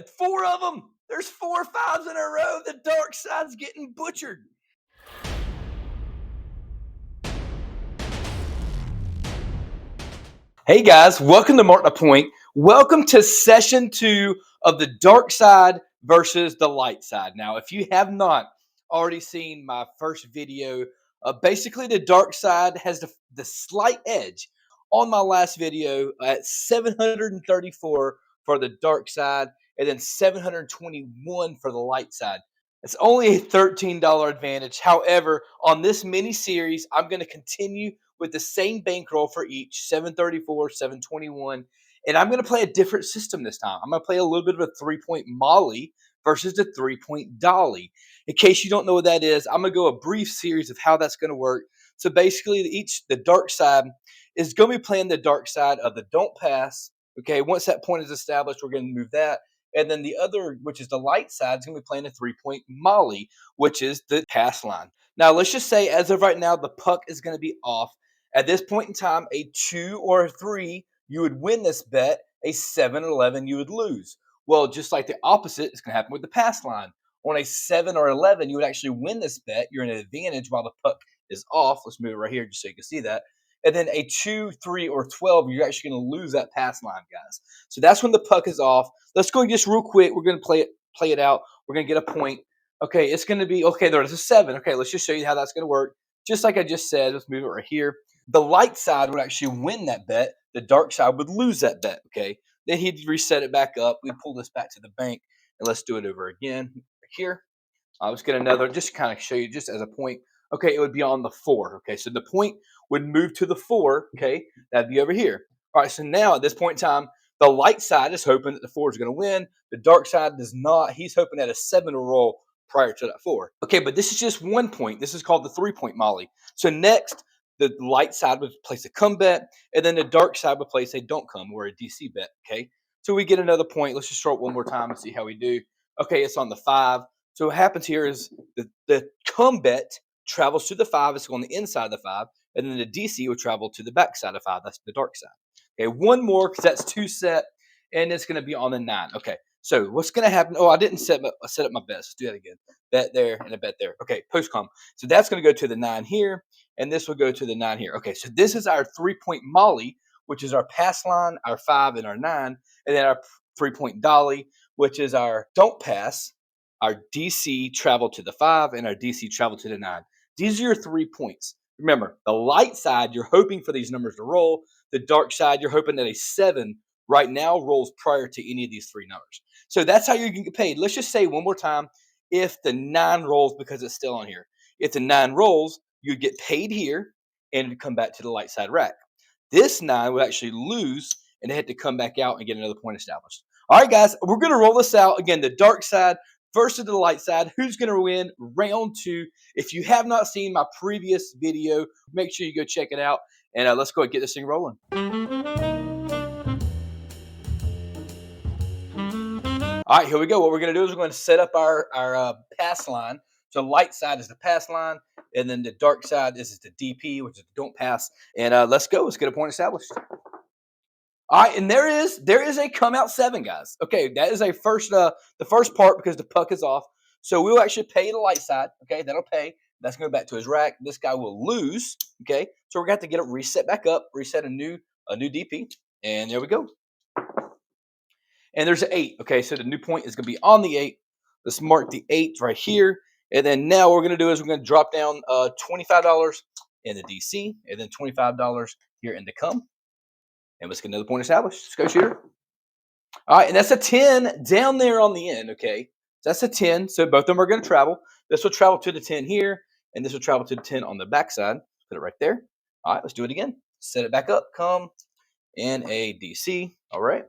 4 of them. There's 4 5s in a row. The dark side's getting butchered. Hey guys, welcome to Mark the Point. Welcome to session 2 of the dark side versus the light side. Now, if you have not already seen my first video, basically the dark side has the slight edge on my last video at 734 for the dark side and then 721 for the light side. It's only a $13 advantage. However, on this mini series, I'm going to continue with the same bankroll for each 734, 721. And I'm going to play a different system this time. I'm going to play a little bit of a 3-point Molly versus the 3-point Dolly. In case you don't know what that is, I'm going to go a brief series of how that's going to work. So basically, the dark side is going to be playing the dark side of the don't pass. Okay, once that point is established, we're going to move that. And then the other, which is the light side, is going to be playing a 3-point Molly, which is the pass line. Now, let's just say as of right now, the puck is going to be off. At this point in time, a 2 or a 3, you would win this bet. A 7 or 11, you would lose. Well, just like the opposite is going to happen with the pass line. On a 7 or 11, you would actually win this bet. You're in an advantage while the puck is off. Let's move it right here just so you can see that. And then a 2, 3, or 12, you're actually going to lose that pass line, guys. So that's when the puck is off. Let's go just real quick. We're going to play it out. We're going to get a point. Okay, it's going to be, okay, there's a 7. Okay, let's just show you how that's going to work. Just like I just said, let's move it right here. The light side would actually win that bet. The dark side would lose that bet, okay? Then he'd reset it back up. We'd pull this back to the bank, and let's do it over again here. Let's get another, just to kind of show you just as a point. Okay, it would be on the 4, okay? So the point would move to the 4, okay? That'd be over here. All right, so now at this point in time, the light side is hoping that the 4 is going to win. The dark side does not. He's hoping that a 7 will roll prior to that 4. Okay, but this is just 1 point. This is called the 3-point Molly. So next, the light side would place a come bet, and then the dark side would place a don't come or a DC bet, okay? So we get another point. Let's just throw it one more time and see how we do. Okay, it's on the 5. So what happens here is the come bet travels to the 5. It's on the inside of the 5, and then the DC will travel to the back side of 5. That's the dark side. Okay, one more because that's 2 set, and it's going to be on the 9. Okay, so what's going to happen? Oh, I didn't set up my bets. Let's do that again. Bet there and a bet there. Okay, post com. So that's going to go to the 9 here, and this will go to the 9 here. Okay, so this is our 3-point Molly, which is our pass line, our 5, and our 9, and then our 3-point Dolly, which is our don't pass, our DC travel to the 5, and our DC travel to the 9. These are your 3 points. Remember, the light side, you're hoping for these numbers to roll. The dark side, you're hoping that a 7 right now rolls prior to any of these 3 numbers. So that's how you can get paid. Let's just say one more time, if the 9 rolls, because it's still on here. If the 9 rolls, you'd get paid here and it'd come back to the light side rack. This 9 would actually lose and they had to come back out and get another point established. All right, guys, we're going to roll this out. Again, the dark side versus the light side. Who's going to win round 2? If you have not seen my previous video, make sure you go check it out. And let's go and get this thing rolling. All right, here we go. What we're going to do is we're going to set up our pass line. So light side is the pass line, and then the dark side is the DP, which is the don't pass. And let's go. Let's get a point established. All right, and there is a come out 7, guys. Okay, that is the first part because the puck is off. So we'll actually pay the light side. Okay, that'll pay. That's going to go back to his rack. This guy will lose. Okay, so we're going to have to get it reset back up, reset a new DP, and there we go. And there's an 8. Okay, so the new point is going to be on the 8. Let's mark the 8 right here. And then now what we're going to do is we're going to drop down $25 in the DC and then $25 here in the come. And let's get another point established. Let's go, shooter. All right, and that's a 10 down there on the end, okay? So that's a 10. So both of them are going to travel. This will travel to the 10 here, and this will travel to the 10 on the backside. Put it right there. All right, let's do it again. Set it back up. Come and a DC. All right.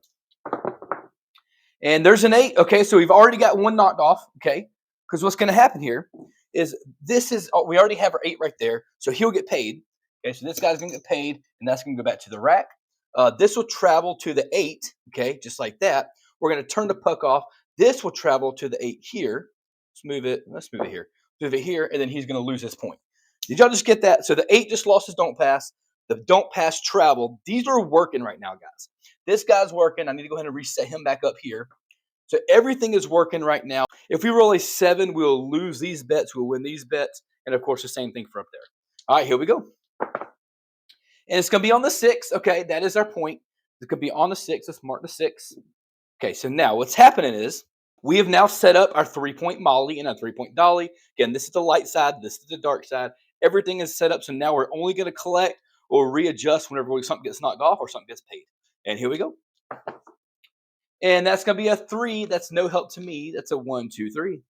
And there's an 8. Okay, so we've already got one knocked off, okay? Because what's going to happen here is we already have our 8 right there, so he'll get paid. Okay, so this guy's going to get paid, and that's going to go back to the rack. This will travel to the 8, okay, just like that. We're going to turn the puck off. This will travel to the 8 here. Let's move it here. Move it here, and then he's going to lose his point. Did y'all just get that? So the 8 just lost his don't pass. The don't pass traveled. These are working right now, guys. This guy's working. I need to go ahead and reset him back up here. So everything is working right now. If we roll a 7, we'll lose these bets, we'll win these bets, and of course the same thing for up there. All right, here we go. And it's going to be on the 6. Okay, that is our point. It's going to be on the 6. Let's mark the 6. Okay, so now what's happening is we have now set up our 3-point Molly and our 3-point Dolly. Again, this is the light side. This is the dark side. Everything is set up. So now we're only going to collect or readjust whenever something gets knocked off or something gets paid. And here we go. And that's going to be a 3. That's no help to me. That's a 1, 2, 3.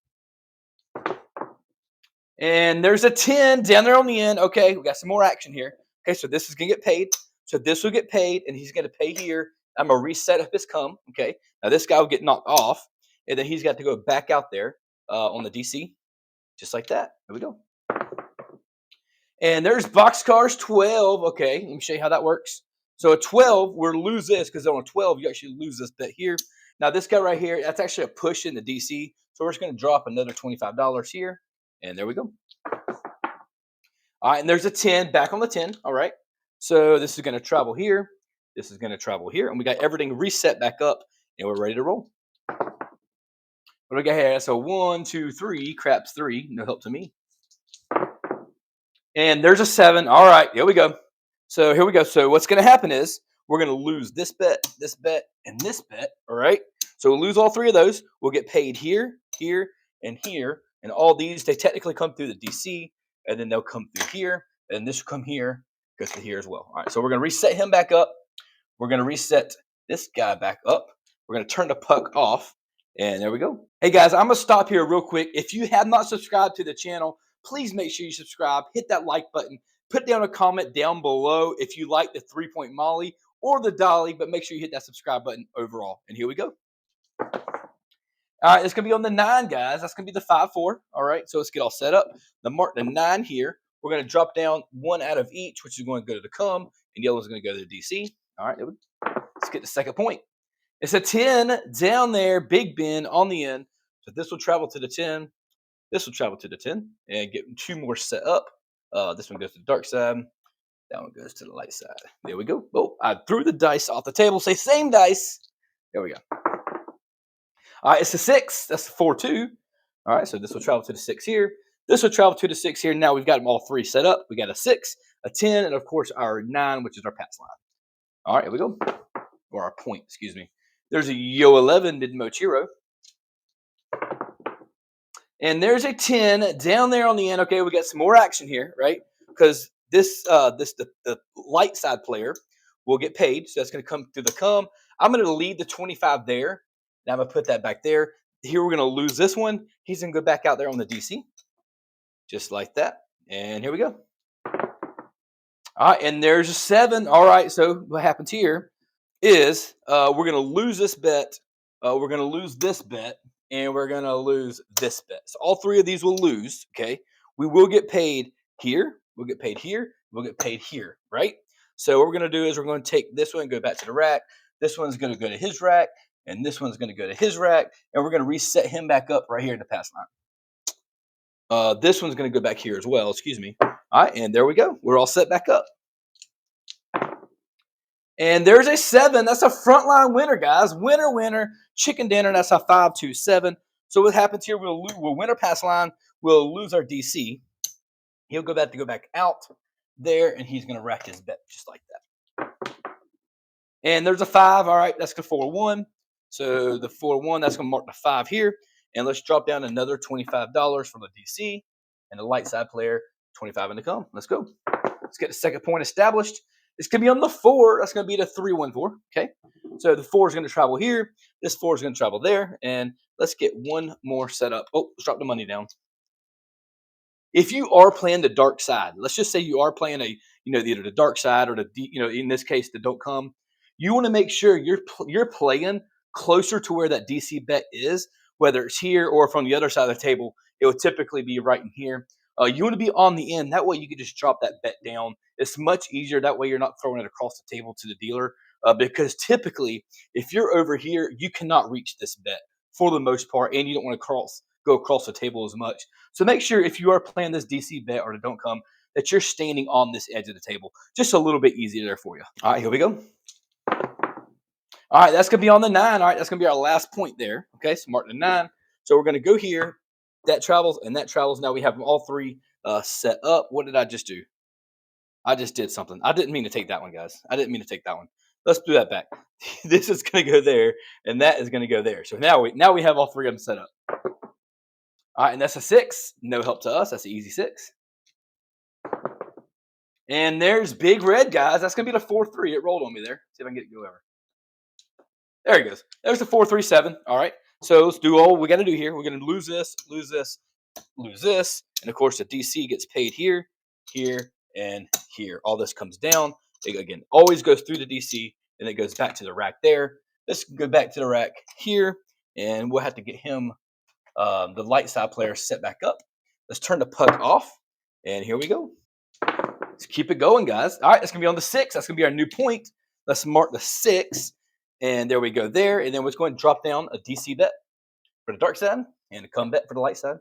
And there's a 10 down there on the end. Okay, we got some more action here. Okay, so this is going to get paid. So this will get paid, and he's going to pay here. I'm going to reset up his come. Okay, now this guy will get knocked off, and then he's got to go back out there on the DC, just like that. There we go. And there's boxcars 12. Okay, let me show you how that works. So a 12, we'll lose this because on a 12, you actually lose this bet here. Now this guy right here, that's actually a push in the DC. So we're just going to drop another $25 here. And there we go. All right, and there's a 10 back on the 10. All right. So this is going to travel here. This is going to travel here. And we got everything reset back up, and we're ready to roll. What do we got here? So 1, 2, 3, craps 3. No help to me. And there's a 7. All right, here we go. So here we go. So what's going to happen is we're going to lose this bet, and this bet. All right. So we'll lose all 3 of those. We'll get paid here, here, and here. And all these, they technically come through the DC, and then they'll come through here, and this will come here, goes to here as well. All right. So we're going to reset him back up. We're going to reset this guy back up. We're going to turn the puck off. And there we go. Hey guys, I'm going to stop here real quick. If you have not subscribed to the channel, please make sure you subscribe. Hit that like button. Put down a comment down below if you like the 3-point Molly or the Dolly, but make sure you hit that subscribe button overall. And here we go. All right, it's going to be on the 9, guys. That's going to be the 5-4. All right, so let's get all set up. Mark the 9 here. We're going to drop down 1 out of each, which is going to go to the come, and yellow is going to go to the DC. All right, let's get the second point. It's a 10 down there, Big Ben on the end. So this will travel to the 10. This will travel to the 10 and get 2 more set up. This one goes to the dark side. That one goes to the light side. There we go. Oh, I threw the dice off the table. Say same dice. There we go. All right, it's a 6. That's a 4-2. All right, so this will travel to the 6 here. This will travel to the 6 here. Now we've got them all 3 set up. We got a 6, a 10, and of course our 9, which is our pass line. All right, here we go. Or our point, excuse me. There's a Yo 11 did Mochiro. And there's a 10 down there on the end. Okay, we got some more action here, right? Because the light side player will get paid. So that's going to come through the come. I'm going to leave the 25 there. Now I'm going to put that back there. Here we're going to lose this one. He's going to go back out there on the DC. Just like that. And here we go. All right, and there's a 7. All right, so what happens here is we're going to lose this bet. We're going to lose this bet. And we're going to lose this bet. So all 3 of these will lose, okay? We will get paid here. We'll get paid here. We'll get paid here, right? So what we're going to do is we're going to take this one and go back to the rack. This one's going to go to his rack. And this one's going to go to his rack. And we're going to reset him back up right here in the pass line. This one's going to go back here as well, excuse me. All right, and there we go. We're all set back up. And there's a 7. That's a frontline winner, guys. Winner, winner, chicken dinner. That's a 5-2-7. So what happens here? We'll win our pass line. We'll lose our DC. He'll go back out there, and he's going to rack his bet just like that. And there's a 5. All right, that's the 4-1. So the 4-1, that's going to mark the 5 here. And let's drop down another $25 from the DC and the light side player, 25 in the come. Let's go. Let's get the second point established. It's going to be on the 4. That's going to be the 3-1-4. Okay. So the 4 is going to travel here. This 4 is going to travel there. And let's get one more set up. Oh, let's drop the money down. If you are playing the dark side, let's just say you are playing either the dark side or in this case, the don't come. You want to make sure you're playing closer to where that DC bet is, whether it's here or from the other side of the table. It will typically be right in here. You want to be on the end. That way you can just drop that bet down. It's much easier. That way you're not throwing it across the table to the dealer. Because typically, if you're over here, you cannot reach this bet for the most part, and you don't want to go across the table as much. So make sure if you are playing this DC bet or the don't come, that you're standing on this edge of the table. Just a little bit easier there for you. All right, here we go. All All right, that's going to be on the 9. All right, that's going to be our last point there. Okay, so mark the 9. So we're going to go here. That travels and that travels. Now we have them all three set up. What did I just do? I just did something. I didn't mean to take that one, guys. I didn't mean to take that one. Let's do that back. This is going to go there, and that is going to go there. So now we have all three of them set up. All right, and that's a 6. No help to us. That's an easy 6. And there's Big Red, guys. That's going to be the 4-3. It rolled on me there. See if I can get it to go over. There he goes. There's the 4-3-7. All right. So let's do all we got to do here. We're going to lose this, lose this, lose this. And of course, the DC gets paid here, here, and here. All this comes down. It, again, always goes through the DC, and it goes back to the rack there. This can go back to the rack here, and we'll have to get him, the light side player, set back up. Let's turn the puck off, and here we go. Let's keep it going, guys. All right, that's going to be on the 6. That's going to be our new point. Let's mark the 6, and there we go there. And then we're going to drop down a DC bet for the dark side and a come bet for the light side.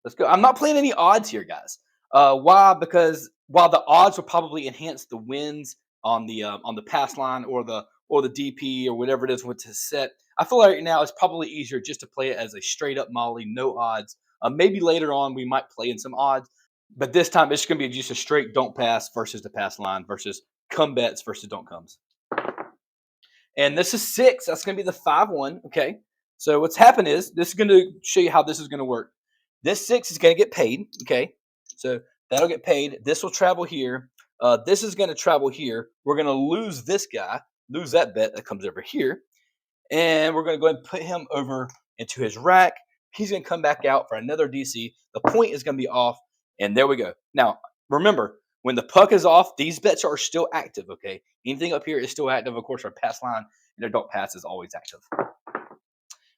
Let's go. I'm not playing any odds here, guys. Why? Because while the odds will probably enhance the wins on the pass line or the DP or whatever it is with the set, I feel like right now it's probably easier just to play it as a straight up molly, no odds. Maybe later on we might play in some odds, but this time it's going to be just a straight don't pass versus the pass line versus come bets versus don't comes. And this is 6. That's going to be the 5-1. Okay. So what's happened is this is going to show you how this is going to work. This 6 is going to get paid. Okay. So that'll get paid. This will travel here. This is going to travel here. We're going to lose this guy, lose that bet that comes over here. And we're going to go ahead and put him over into his rack. He's going to come back out for another DC. The point is going to be off. And there we go. Now, remember, when the puck is off, these bets are still active, okay? Anything up here is still active. Of course, our pass line and our don't pass is always active.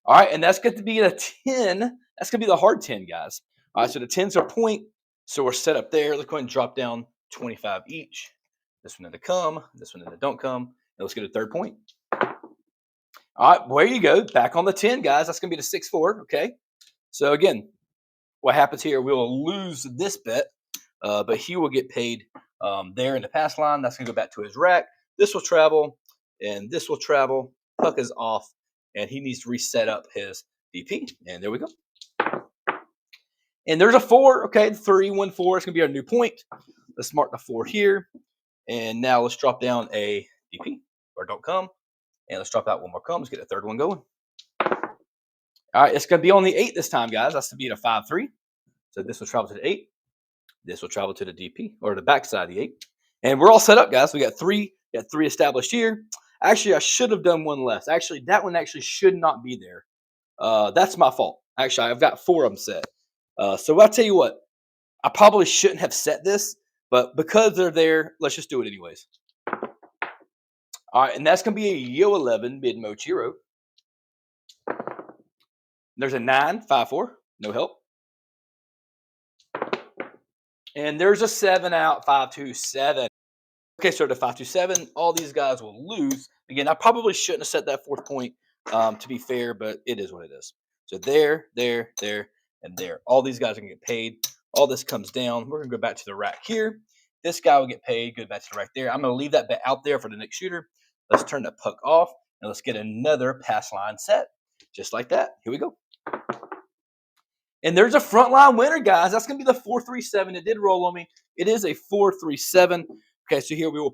All right, and that's going to be a 10. That's going to be the hard 10, guys. All right, so the 10's our point. So we're set up there. Let's go ahead and drop down 25 each. This one in the come, this one in the don't come. And let's get a third point. All right, well, there you go. Back on the 10, guys. That's going to be the 6-4, okay? So again, what happens here, we will lose this bet, but he will get paid there in the pass line. That's going to go back to his rack. This will travel, and this will travel. Puck is off, and he needs to reset up his DP. And there we go. And there's a 4. Okay, 3-1-4. It's going to be our new point. Let's mark the 4 here. And now let's drop down a DP, or don't come. And let's drop out one more come. Let's get a third one going. All right, it's going to be on the 8 this time, guys. That's to be a 5-3. So this will travel to the 8. This will travel to the DP, or the backside of the 8. And we're all set up, guys. We got 3 established here. Actually, I should have done one less. Actually, that one actually should not be there. That's my fault. Actually, I've got 4 of them set. So I'll tell you what. I probably shouldn't have set this, but because they're there, let's just do it anyways. All right, and that's going to be a Yo 11 mid-mo Chiro. There's a 9, 5-4, no help. And there's a 7 out, 5-2-7. Okay, so the 5-2-7, all these guys will lose. Again, I probably shouldn't have set that 4th point, to be fair, but it is what it is. So there, there, there, and there. All these guys are going to get paid. All this comes down. We're going to go back to the rack here. This guy will get paid. Go back to the rack there. I'm going to leave that bet out there for the next shooter. Let's turn the puck off, and let's get another pass line set. Just like that. Here we go. And there's a frontline winner, guys. That's going to be the 4-3-7. It did roll on me. It is a 4-3-7. Okay, so here we'll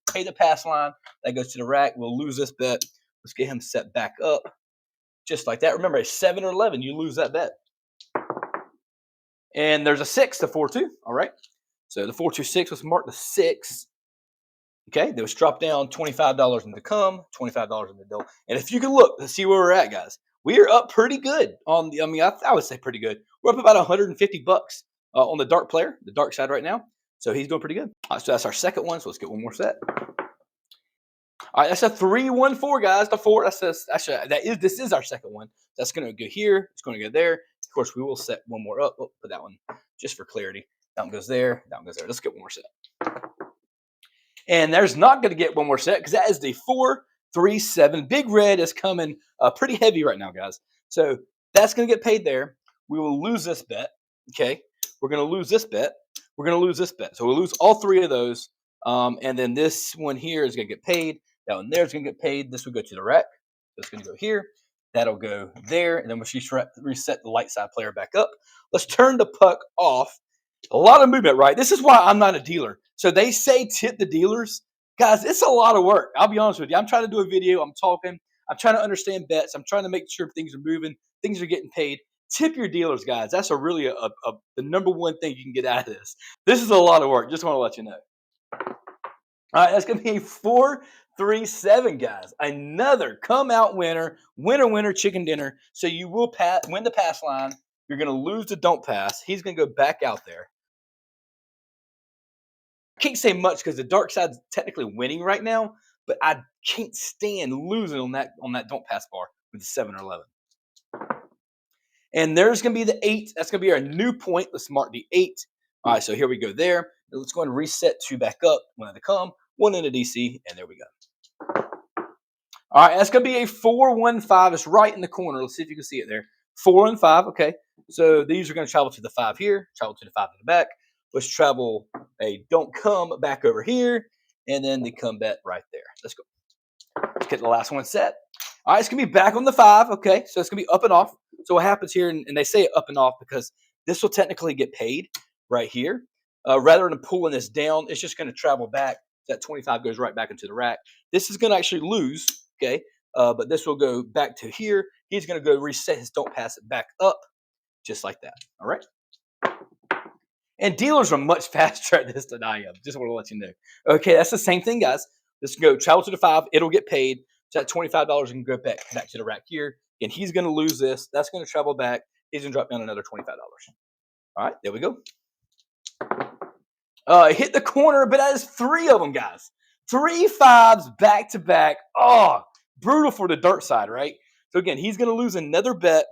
pay the pass line. That goes to the rack. We'll lose this bet. Let's get him set back up. Just like that. Remember, a 7 or 11, you lose that bet. And there's a 6, the 4-2. All right. So the 4-2-6, let's mark the 6. Okay, they was dropped down $25 in the come, $25 in the dough. And if you can look, let's see where we're at, guys. We are up pretty good on the. I would say pretty good. We're up about $150 on the dark player, the dark side right now. So he's doing pretty good. All right, so that's our second one. So let's get one more set. All right, that's a 3-1-4, guys. The 4. This is our second one. That's going to go here. It's going to go there. Of course, we will set one more up. Oh, put that one just for clarity. That one goes there. That one goes there. Let's get one more set. And there's not going to get one more set because that is the 4-3-7. Big Red is coming pretty heavy right now, guys. So that's going to get paid there. We will lose this bet. Okay, we're going to lose this bet. We're going to lose this bet. So we'll lose all 3 of those. And then this one here is going to get paid. That one there is going to get paid. This will go to the rack. That's going to go here. That'll go there. And then when she reset the light side player back up, let's turn the puck off. A lot of movement, right? This is why I'm not a dealer. So they say tip the dealers. Guys, it's a lot of work. I'll be honest with you. I'm trying to do a video. I'm talking. I'm trying to understand bets. I'm trying to make sure things are moving. Things are getting paid. Tip your dealers, guys. That's the number one thing you can get out of this. This is a lot of work. Just want to let you know. All right, that's going to be 4-3-7, guys. Another come out winner, winner, chicken dinner. So you will win the pass line. You're going to lose the don't pass. He's going to go back out there. I can't say much because the dark side's technically winning right now, but I can't stand losing on that don't pass bar with the 7 or 11. And there's going to be the 8. That's going to be our new point. Let's mark the 8. All right, so here we go there. Let's go and reset 2 back up. One in the come, 1 in the DC, and there we go. All right, that's going to be a 4-1-5. It's right in the corner. Let's see if you can see it there. 4 and 5, okay. So these are going to travel to the 5 here, travel to the 5 in the back. Let's travel a don't come back over here, and then the come bet right there. Let's go. Let's get the last one set. All right, it's going to be back on the 5, okay. So it's going to be up and off. So what happens here, and they say up and off because this will technically get paid right here. Rather than pulling this down, it's just going to travel back. That 25 goes right back into the rack. This is going to actually lose, okay? But this will go back to here. He's going to go reset his don't pass it back up, just like that, all right? And dealers are much faster at this than I am. Just want to let you know. Okay, that's the same thing, guys. Let's go travel to the 5. It'll get paid. So that $25 can go back to the rack here. And he's going to lose this. That's going to travel back. He's going to drop down another $25. All right, there we go. Hit the corner, but that is 3 of them, guys. 3 5s back to back. Oh, brutal for the dark side, right? So again, he's going to lose another bet.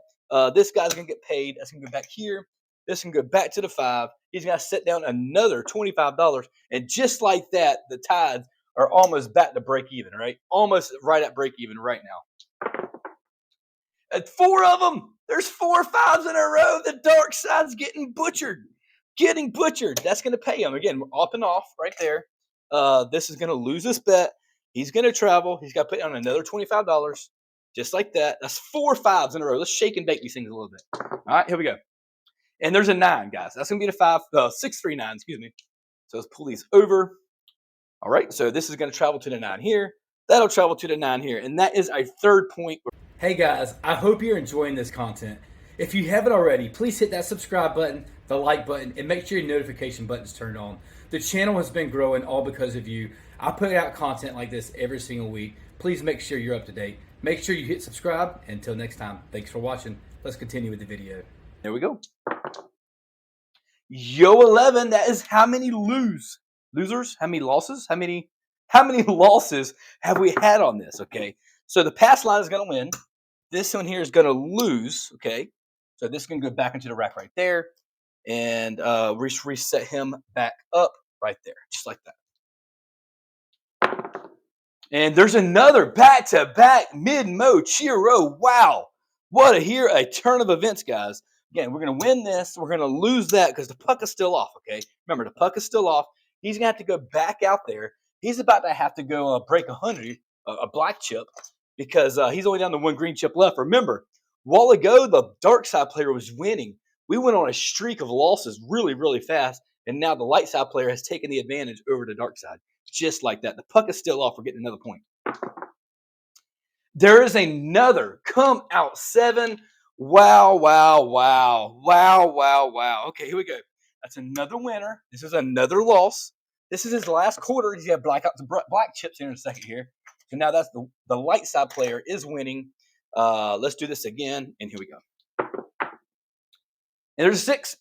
This guy's going to get paid. That's going to go back here. This can go back to the 5. He's going to set down another $25. And just like that, the Tides are almost back to break even, right? Almost right at break even right now. At 4 of them. There's 4 5s in a row. The dark side's getting butchered. That's going to pay him. Again, up and off right there. This is going to lose this bet. He's going to travel. He's got to put down another $25. Just like that. That's 4 5s in a row. Let's shake and bake these things a little bit. All right, here we go. And there's a 9, guys. That's going to be the 6-3-9, excuse me. So let's pull these over. All right, so this is going to travel to the 9 here. That'll travel to the 9 here. And that is our third point. Hey, guys, I hope you're enjoying this content. If you haven't already, please hit that subscribe button, the like button, and make sure your notification button's turned on. The channel has been growing all because of you. I put out content like this every single week. Please make sure you're up to date. Make sure you hit subscribe. Until next time, thanks for watching. Let's continue with the video. There we go. Yo 11, that is how many losers? How many losses? How many losses have we had on this, okay? So the pass line is going to win. This one here is going to lose, okay? So this is going to go back into the rack right there. And reset him back up right there, just like that. And there's another back-to-back mid-mo Chiro. Wow. What a turn of events, guys. Again, we're going to win this. We're going to lose that because the puck is still off, okay? Remember, the puck is still off. He's going to have to go back out there. He's about to have to go break 100, a black chip, because he's only down to 1 green chip left. Remember, a while ago, the dark side player was winning. We went on a streak of losses really, really fast, and now the light side player has taken the advantage over the dark side. Just like that. The puck is still off. We're getting another point. There is another come out 7. Wow. Okay, here we go. That's another winner. This is another loss. This is his last quarter. He's got black chips here in a second here. So now that's the light side player is winning. Let's do this again, and here we go. And there's a 6.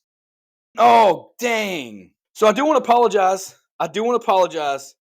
Oh, dang. So I do want to apologize.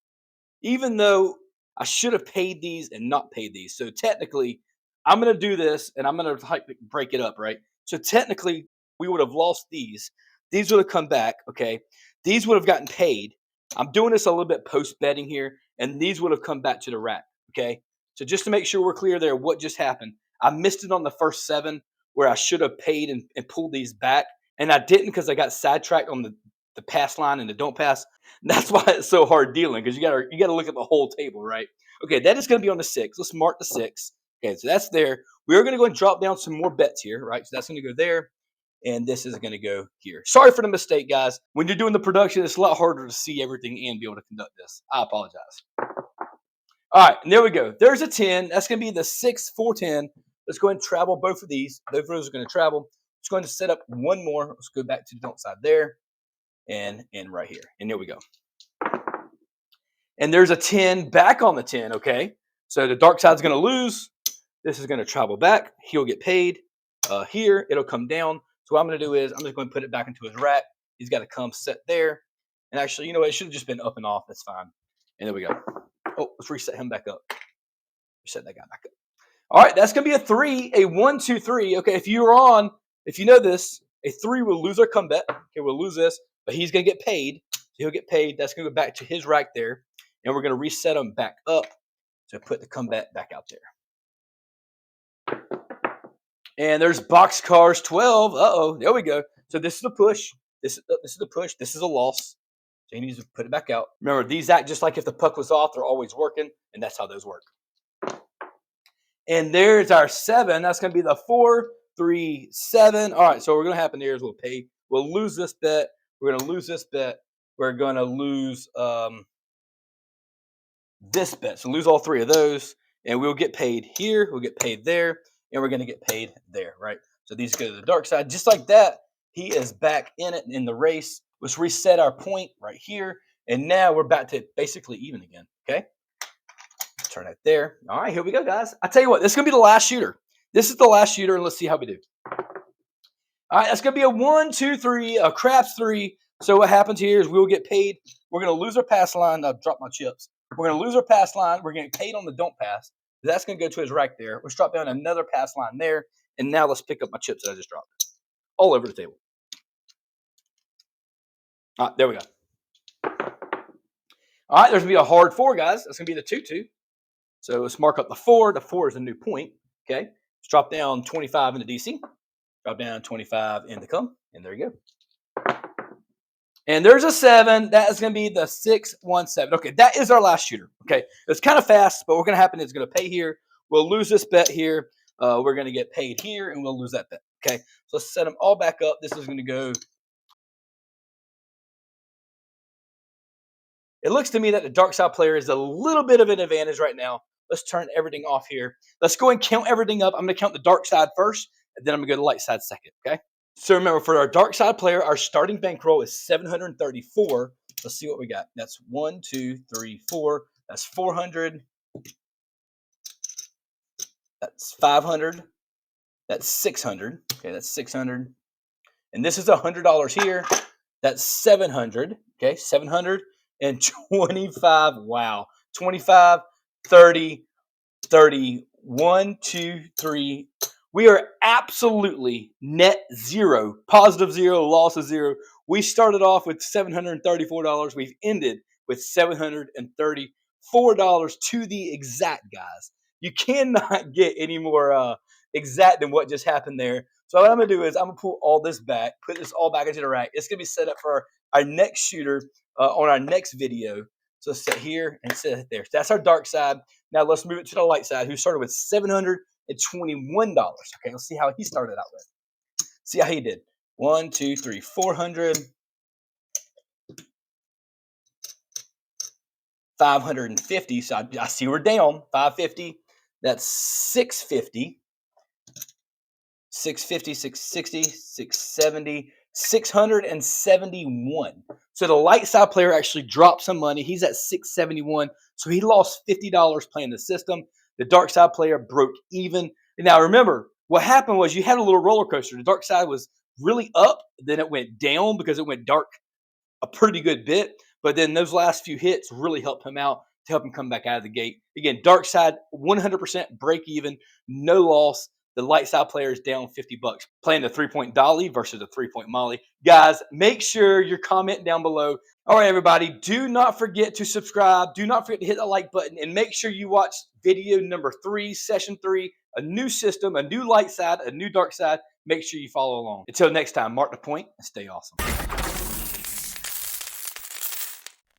Even though I should have paid these and not paid these. So technically, I'm going to do this, and I'm going to break it up, right? So technically, we would have lost these. These would have come back, okay? These would have gotten paid. I'm doing this a little bit post-betting here, and these would have come back to the rack, okay? So just to make sure we're clear there, what just happened? I missed it on the first 7 where I should have paid and pulled these back, and I didn't because I got sidetracked on the pass line and the don't pass. That's why it's so hard dealing, because you gotta look at the whole table, right? Okay, that is going to be on the 6. Let's mark the 6. Okay, so that's there. We're going to go and drop down some more bets here, right? So that's going to go there, and this is going to go here. Sorry for the mistake, guys. When you're doing the production, it's a lot harder to see everything and be able to conduct this. I apologize. All right, and there we go. There's a 10. That's going to be the 6, 4, 10. Let's go ahead and travel both of these. Both of those are going to travel. Let's go ahead and set up one more. Let's go back to the don't side there and right here. And there we go. And there's a 10 back on the 10, okay? So the dark side's going to lose. This is going to travel back. He'll get paid. Here, it'll come down. So what I'm going to do is I'm just going to put it back into his rack. He's got to come set there. And actually, you know what? It should have just been up and off. That's fine. And there we go. Oh, let's reset him back up. Reset that guy back up. All right, that's going to be a 3, a 1, 2, 3. Okay, if you know this, a 3 will lose our come bet. Okay, we'll lose this, but he's going to get paid. So he'll get paid. That's going to go back to his rack there. And we're going to reset him back up to put the come bet back out there. And there's boxcars 12. Uh-oh, there we go. So this is the push. This is the push. This is a loss. So he needs to put it back out. Remember, these act just like if the puck was off, they're always working, and that's how those work. And there's our 7. That's going to be the 4, 3, 7. All right, so what's going to happen here is we'll lose this bet. We're going to lose this bet. We're going to lose this bet. So lose all 3 of those, and we'll get paid here. We'll get paid there, and we're going to get paid there, right? So these go to the dark side. Just like that, he is back in it in the race. Let's reset our point right here, and now we're back to basically even again, okay? Turn it there. All right, here we go, guys. I tell you what, this is going to be the last shooter. This is the last shooter, and let's see how we do. All right, that's going to be a 1, 2, 3, a craps 3. So what happens here is we'll get paid. We're going to lose our pass line. I'll drop my chips. We're going to lose our pass line. We're going to get paid on the don't pass. That's going to go to his rack there. Let's drop down another pass line there, and now let's pick up my chips that I just dropped all over the table. All right, there we go. All right, there's going to be a hard 4, guys. That's going to be the 2, 2. So let's mark up the 4. The 4 is a new point. Okay. Let's drop down 25 into DC. Drop down 25 in the come. And there you go. And there's a 7. That is going to be the 6, 1, 7. Okay. That is our last shooter. Okay. It's kind of fast, but what's going to happen is it's going to pay here. We'll lose this bet here. We're going to get paid here, and we'll lose that bet. Okay. So let's set them all back up. This is going to go. It looks to me that the dark side player is a little bit of an advantage right now. Let's turn everything off here. Let's go and count everything up. I'm going to count the dark side first, and then I'm going to go to the light side second, okay? So remember, for our dark side player, our starting bankroll is 734. Let's see what we got. That's 1, 2, 3, 4. That's 400. That's 500. That's 600. Okay, that's 600. And this is $100 here. That's 700. Okay, 725. Wow. 25, 30, 30, 1, 2, 3. We are absolutely net zero, positive 0, loss of 0. We started off with $734. We've ended with $734 to the exact, guys. You cannot get any more exact than what just happened there. So what I'm going to do is I'm going to pull all this back, put this all back into the rack. It's going to be set up for our next shooter on our next video. So sit here and sit there. That's our dark side. Now let's move it to the light side, who started with $721. Okay, let's see how he started out with. See how he did. 1, 2, 3, 400. 550. So I see we're down. 550. That's 650. 650, 660, 670, 671. So the light side player actually dropped some money. He's at 671. So he lost $50 playing the system. The dark side player broke even. Now remember, what happened was you had a little roller coaster. The dark side was really up, then it went down because it went dark a pretty good bit. But then those last few hits really helped him out to help him come back out of the gate. Again, dark side, 100% break even, no loss. The light side player is down $50 playing the 3-point Dolly versus the 3-point Molly. Guys, make sure you're commenting down below. All right, everybody, do not forget to subscribe. Do not forget to hit the like button, and make sure you watch video number 3, session 3, a new system, a new light side, a new dark side. Make sure you follow along. Until next time, mark the point and stay awesome.